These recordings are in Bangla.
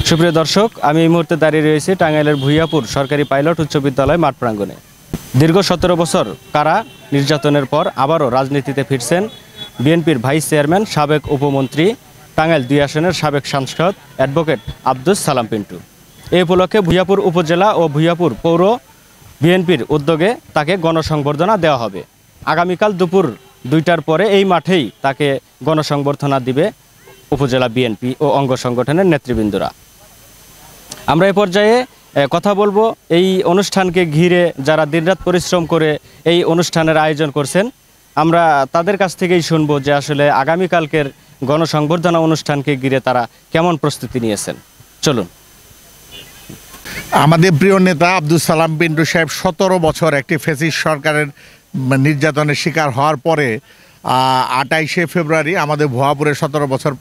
সুপ্রিয় দর্শক, আমি এই মুহূর্তে দাঁড়িয়ে রয়েছি টাঙ্গাইলের ভূঁইয়াপুর সরকারি পাইলট উচ্চ বিদ্যালয় মাঠ প্রাঙ্গণে। দীর্ঘ 17 বছর কারা নির্যাতনের পর আবারও রাজনীতিতে ফিরছেন বিএনপির ভাইস চেয়ারম্যান, সাবেক উপমন্ত্রী, টাঙ্গাইল 2 আসনের সাবেক সাংসদ অ্যাডভোকেট আব্দুস সালাম পিন্টু। এই উপলক্ষে ভূঁইয়াপুর উপজেলা ও ভূঁইয়াপুর পৌর বিএনপির উদ্যোগে তাকে গণসংবর্ধনা দেওয়া হবে। আগামীকাল দুপুর 2টার পরে এই মাঠেই তাকে গণসংবর্ধনা দিবে উপজেলা বিএনপি ও অঙ্গ সংগঠনের নেতৃবৃন্দরা। আমরা এ পর্যায়ে কথা বলবো এই অনুষ্ঠানকে ঘিরে যারা দিনরাত পরিশ্রম করে এই অনুষ্ঠানের আয়োজন করছেন। আমরা তাদের কাছ থেকেই শুনবো যে আসলে আগামীকালকের গণসংবর্ধনা অনুষ্ঠানকে ঘিরে তারা কেমন প্রস্তুতি নিয়েছেন। চলুন। আমাদের প্রিয় নেতা আব্দুস সালাম পিন্টু সাহেব 17 বছর একটি ফ্যাসিস্ট সরকারের নির্যাতনের শিকার হওয়ার পরে 28শে ফেব্রুয়ারি আমাদের ভুয়াপুরে 17 বছর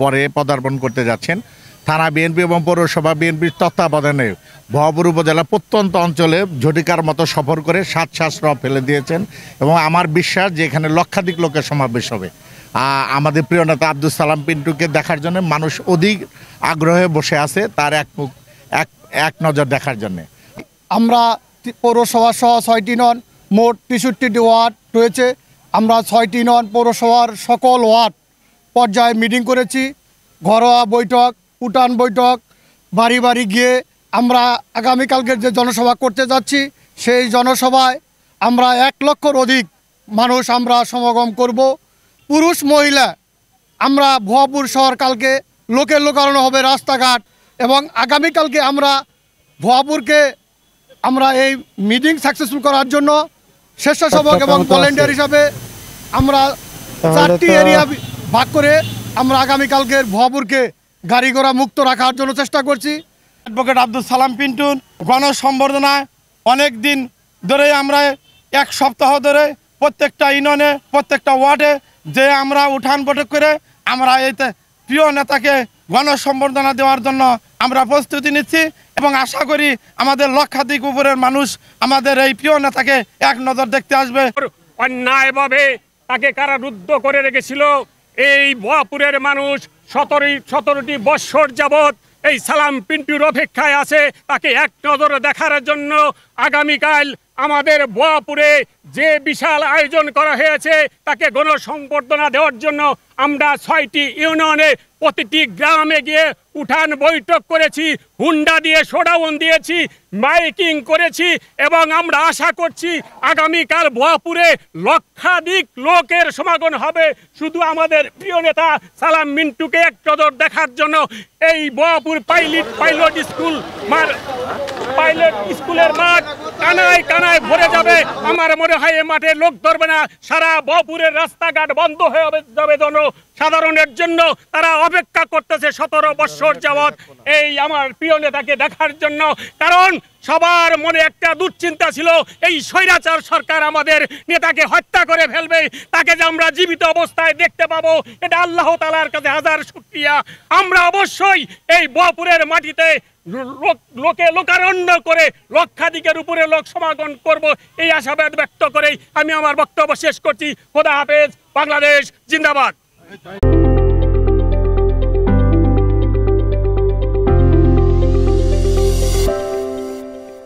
পরে পদার্পণ করতে যাচ্ছেন। থানা বিএনপি এবং পৌরসভা বিএনপির তত্ত্বাবধানে ভুয়াপুর উপজেলা প্রত্যন্ত অঞ্চলে ঝটিকার মতো সফর করে 7 রব ফেলে দিয়েছেন এবং আমার বিশ্বাস যে এখানে লক্ষাধিক লোকের সমাবেশ হবে। আমাদের প্রিয় নেতা আব্দুস সালাম পিন্টুকে দেখার জন্য মানুষ অধিক আগ্রহে বসে আছে তার এক নজর দেখার জন্যে। আমরা পৌরসভা সহ 6টি নন, মোট 63টি ওয়ার্ড রয়েছে। আমরা 6টি নন পৌরসভার সকল ওয়ার্ড পর্যায়ে মিটিং করেছি, ঘরোয়া বৈঠক, উঠান বৈঠক, বাড়ি বাড়ি গিয়ে আমরা আগামীকালকের যে জনসভা করতে যাচ্ছি সেই জনসভায় আমরা 1 লক্ষর অধিক মানুষ আমরা সমাগম করব। পুরুষ মহিলা আমরা ভুয়াপুর শহর কালকে লোকারণ্য হবে রাস্তাঘাট, এবং আগামীকালকে আমরা ভুয়াপুরকে আমরা এই মিটিং সাকসেসফুল করার জন্য স্বেচ্ছাসেবক এবং ভলান্টিয়ার হিসাবে আমরা 4টি এরিয়া ভাগ করে আমরা আগামীকালকের ভুয়াপুরকে গাড়ি ঘোড়া মুক্ত রাখার জন্য চেষ্টা করছি। অ্যাডভোকেট আব্দুস সালাম পিন্টুর গণসংবর্ধনায় অনেক দিন ধরে আমরা 1 সপ্তাহ ধরে প্রত্যেকটা ইউনিয়নে প্রত্যেকটা ওয়ার্ডে যে আমরা উঠান বৈঠক করে আমরা এই প্রিয় নেতাকে গণসংবর্ধনা দেওয়ার জন্য আমরা প্রস্তুতি নিচ্ছি এবং আশা করি আমাদের লক্ষাধিক উপরের মানুষ আমাদের এই প্রিয় নেতাকে এক নজর দেখতে আসবে। অন্যায়ভাবে তাকে কারারুদ্ধ করে রেখেছিল এই ভুয়াপুরের মানুষ 17টি বৎসর যাবৎ এই সালাম পিন্টুর অপেক্ষায় আছে তাকে এক নজরে দেখার জন্য। আগামীকাল আমাদের ভুয়াপুরে যে বিশাল আয়োজন করা হয়েছে তাকে গণসংবর্ধনা দেওয়ার জন্য আমরা 6টি ইউনিয়নে প্রতিটি গ্রামে গিয়ে উঠান বৈঠক করেছি, হুন্ডা দিয়ে শোডাউন দিয়েছি, মাইকিং করেছি এবং আমরা আশা করছি আগামীকাল ভুয়াপুরে লক্ষাধিক লোকের সমাগম হবে শুধু আমাদের প্রিয় নেতা সালাম মিন্টুকে এক নজর দেখার জন্য। এই ভুয়াপুর পাইলট স্কুলের মাঠ কানায় ভরে যাবে। আমার মনে হয় এ মাঠে লোক ধরবে না, সারা ভুয়াপুরের রাস্তাঘাট বন্ধ হয়ে যাবে সাধারণের জন্য। তারা অপেক্ষা করতেছে 17 বছর যাবৎ এই আমার প্রিয় নেতাকে দেখার জন্য। কারণ সবার মনে একটা দুশ্চিন্তা ছিল এই স্বৈরাচার সরকার আমাদের নেতাকে হত্যা করে ফেলবে, তাকে যে আমরা জীবিত অবস্থায় দেখতে পাবো এটা আল্লাহ তাআলার কাছে হাজার শুকরিয়া। আমরা অবশ্যই এই ভুয়াপুরের মাটিতে লোকারণ্য করে লক্ষাধিকের উপরে লোক সমাগম করব এই আশাবাদ ব্যক্ত করেই আমি আমার বক্তব্য শেষ করছি। খোদা হাফেজ। বাংলাদেশ জিন্দাবাদ।